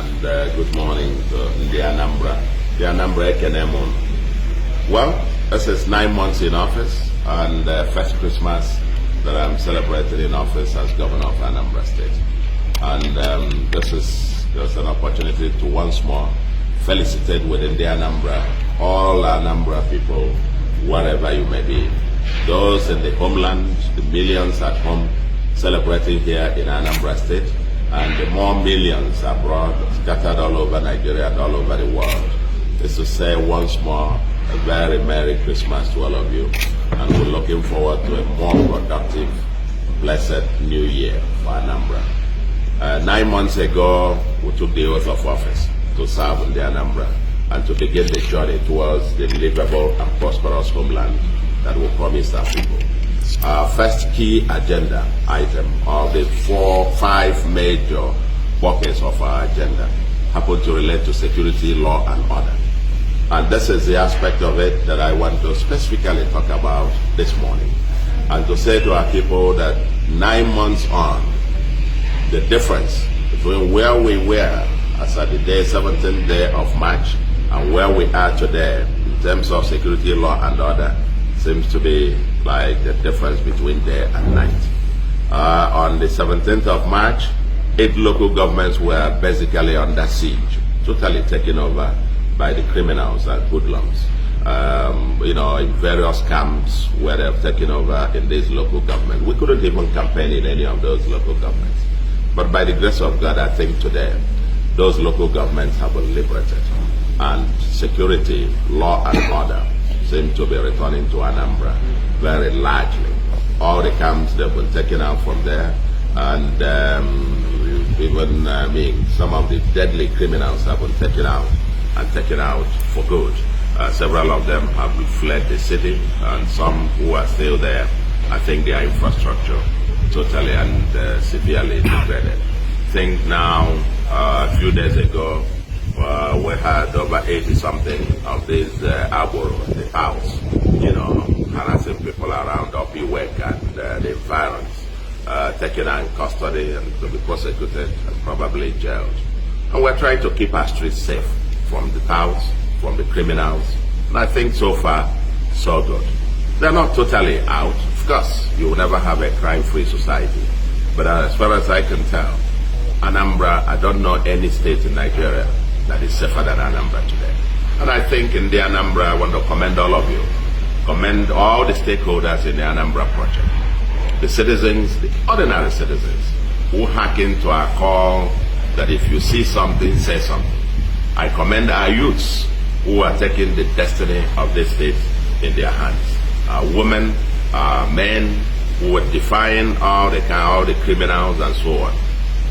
and good morning to the Anambra Ekenemon. Well, this is 9 months in office and first Christmas that I'm celebrating in office as Governor of Anambra State. And this is just an opportunity to once more felicitate within the Anambra, all Anambra people, wherever you may be. Those in the homeland, the millions at home celebrating here in Anambra State, and the more millions abroad, scattered all over Nigeria and all over the world, is to say once more a very Merry Christmas to all of you, and we're looking forward to a more productive, blessed New Year for Anambra. 9 months ago, we took the oath of office to serve in the Anambra and to begin the journey towards the livable and prosperous homeland that we promised our people. Our first key agenda item of the 5 major buckets of our agenda happen to relate to security, law, and order. And this is the aspect of it that I want to specifically talk about this morning, and to say to our people that 9 months on, the difference between where we were as at the 17th day of March and where we are today in terms of security, law, and order seems to be like the difference between day and night. On the 17th of March, 8 local governments were basically under siege, totally taken over by the criminals and hoodlums. In various camps where they've taken over in these local governments. We couldn't even campaign in any of those local governments. But by the grace of God, I think today, those local governments have been liberated, and security, law, and order seem to be returning to Anambra very largely. All the camps that have been taken out from there, and some of the deadly criminals have been taken out, and taken out for good. Several of them have fled the city, and some who are still there, I think their infrastructure totally and severely degraded. I think now, a few days ago, we had over 80-something of these Agboro in the house, harassing people around Opiwek and the environs, taken in custody and to be prosecuted and probably jailed. And we're trying to keep our streets safe from the touts, from the criminals, and I think so far, so good. They're not totally out. Of course, you will never have a crime-free society, but as far as I can tell, Anambra, I don't know any state in Nigeria that is safer than Anambra today. And I think in the Anambra, I want to commend all of you, commend all the stakeholders in the Anambra project, the citizens, the ordinary citizens, who hearken to our call that if you see something, say something. I commend our youths who are taking the destiny of this state in their hands. Our women, our men who were defying all the criminals and so on.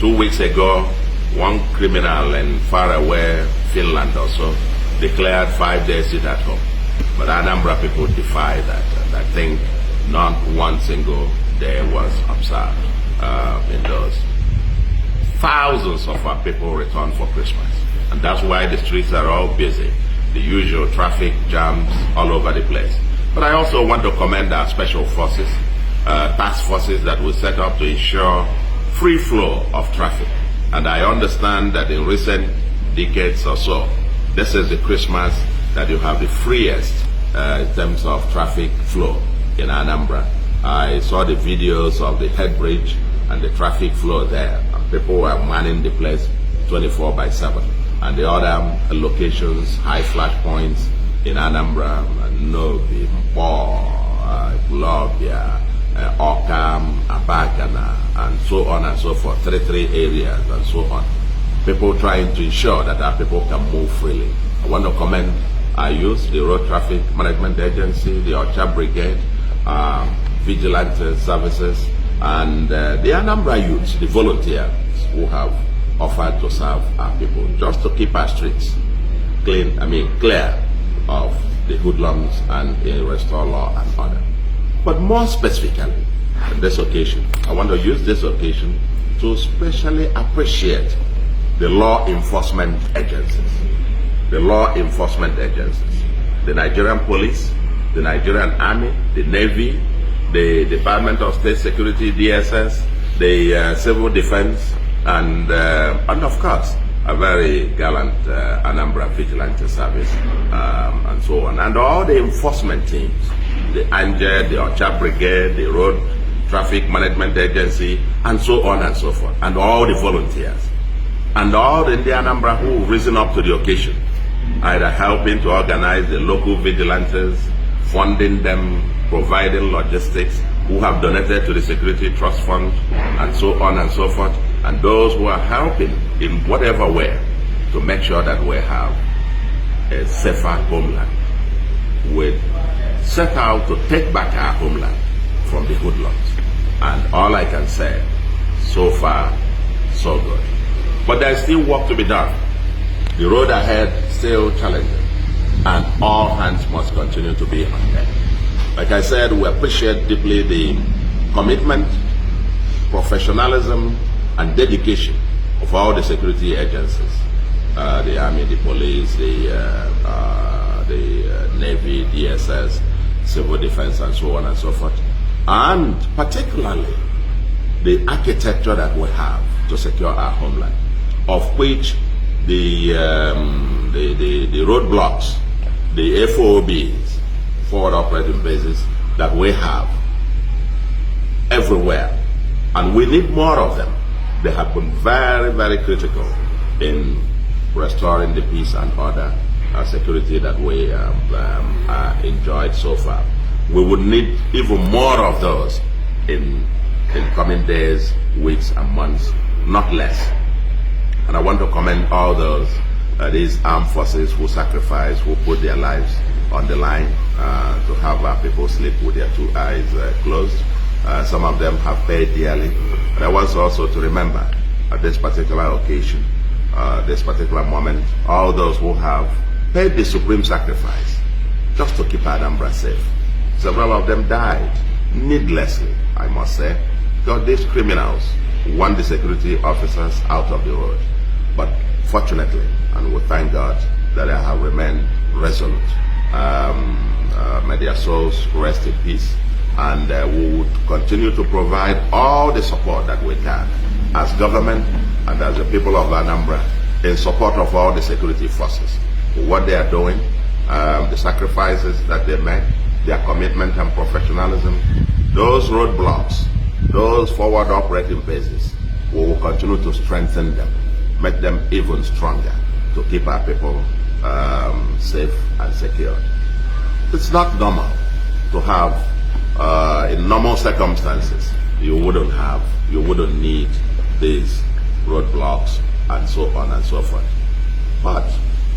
2 weeks ago, one criminal in faraway Finland also declared 5 days sit at home. But Anambra people defy that, and I think not one single day was observed in those. Thousands of our people return for Christmas, and that's why the streets are all busy. The usual traffic jams all over the place. But I also want to commend our special forces, task forces that we set up to ensure free flow of traffic. And I understand that in recent decades or so, this is the Christmas that you have the freest in terms of traffic flow in Anambra. I saw the videos of the head bridge and the traffic flow there. And people were manning the place 24/7. And the other locations, high flash points in Anambra, Nobi, Mpo, Globia, Okam, Abagana, and so on and so forth, 33 areas and so on. People trying to ensure that our people can move freely. I want to commend our youth, the Road Traffic Management Agency, the Ocha Brigade, Vigilante Services, and the Anambra youths, the volunteers who have offered to serve our people, just to keep our streets clear of the hoodlums and restore law and order. But more specifically, on this occasion, I want to use this occasion to especially appreciate the law enforcement agencies. The law enforcement agencies. The Nigerian Police, the Nigerian Army, the Navy, the Department of State Security, DSS, the Civil Defense, and of course, a very gallant Anambra Vigilante Service, and so on. And all the enforcement teams, the ANGE, the Ocha Brigade, the Road Traffic Management Agency, and so on and so forth, and all the volunteers, and all in the Anambra who have risen up to the occasion, either helping to organize the local vigilantes, funding them, providing logistics, who have donated to the Security Trust Fund, and so on and so forth, and those who are helping in whatever way to make sure that we have a safer homeland. We set out to take back our homeland from the hoodlums. And all I can say, so far, so good. But there's still work to be done. The road ahead still challenging, and all hands must continue to be on deck. Like I said, we appreciate deeply the commitment, professionalism, and dedication of all the security agencies, the Army, the Police, the Navy, DSS, Civil Defense, and so on and so forth, and particularly the architecture that we have to secure our homeland, of which the roadblocks, the FOBs, forward operating bases, that we have everywhere, and we need more of them. They have been very, very critical in restoring the peace and order and security that we enjoyed so far. We would need even more of those in coming days, weeks, and months, not less. And I want to commend all those, these armed forces who sacrifice, who put their lives on the line to have our people sleep with their two eyes closed. Some of them have paid dearly. But I want also to remember at this particular occasion, this particular moment, all those who have paid the supreme sacrifice just to keep Anambra safe. Several of them died needlessly, I must say, because these criminals want the security officers out of the road. But fortunately, and we thank God that they have remained resolute. May their souls rest in peace. And we would continue to provide all the support that we can as government and as the people of Anambra in support of all the security forces. What they are doing, the sacrifices that they make, their commitment and professionalism, those roadblocks, those forward operating bases, we will continue to strengthen them, make them even stronger to keep our people safe and secure. It's not normal to have, in normal circumstances, you wouldn't need these roadblocks and so on and so forth. But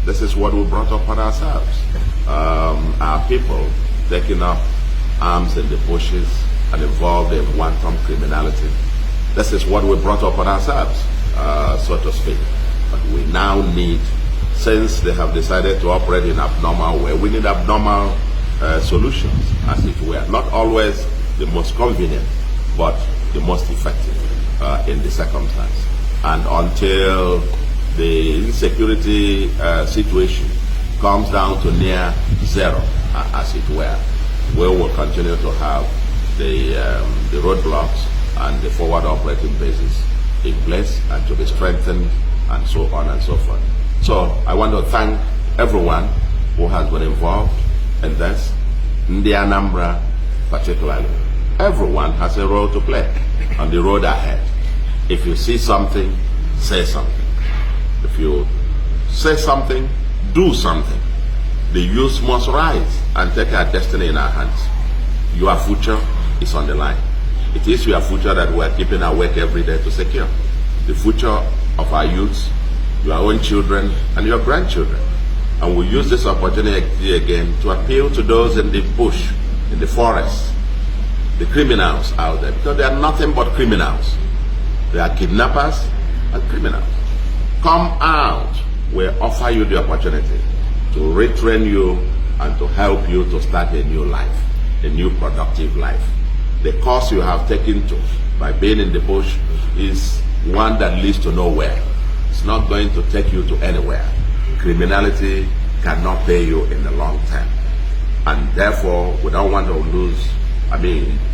this is what we brought upon ourselves. Our people taking up arms in the bushes and involved in wanton criminality. This is what we brought upon ourselves, so to speak. But we now need, since they have decided to operate in abnormal way, we need abnormal solutions, as it were. Not always the most convenient, but the most effective in the circumstance. And until the insecurity situation comes down to near zero, as it were, we will continue to have the roadblocks and the forward operating bases in place and to be strengthened and so on and so forth. So I want to thank everyone who has been involved in this, in the Anambra particularly. Everyone has a role to play on the road ahead. If you see something, say something. If you say something, do something. The youth must rise and take our destiny in our hands. Your future is on the line. It is your future that we are keeping awake every day to secure. The future of our youths, your own children, and your grandchildren. And we use this opportunity again to appeal to those in the bush, in the forest, the criminals out there, because they are nothing but criminals. They are kidnappers and criminals. Come out. We offer you the opportunity to retrain you and to help you to start a new life, a new productive life. The course you have taken to by being in the bush is one that leads to nowhere. It's not going to take you to anywhere. Criminality cannot pay you in the long term. And therefore, we don't want to lose,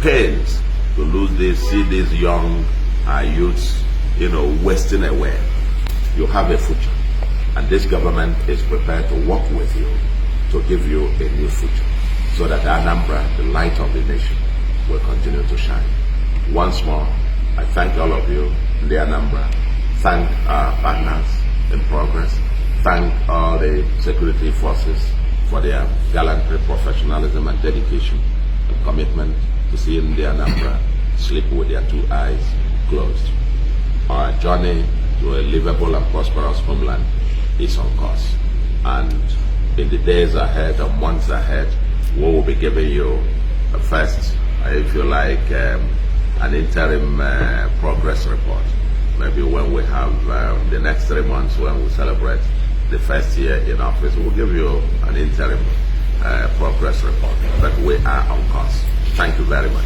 pains to lose this, see these young youths, wasting away. You have a future, and this government is prepared to work with you to give you a new future, so that Anambra, the light of the nation, will continue to shine. Once more, I thank all of you in the Anambra. Thank our partners in progress. Thank all the security forces for their gallantry, professionalism, and dedication and commitment to seeing the Anambra sleep with their two eyes closed. Our journey to a livable and prosperous homeland is on course. And in the days ahead and months ahead, we will be giving you a first, if you like, an interim progress report. Maybe when we have the next 3 months, when we celebrate the first year in office, we'll give you an interim progress report. But we are on course. Thank you very much.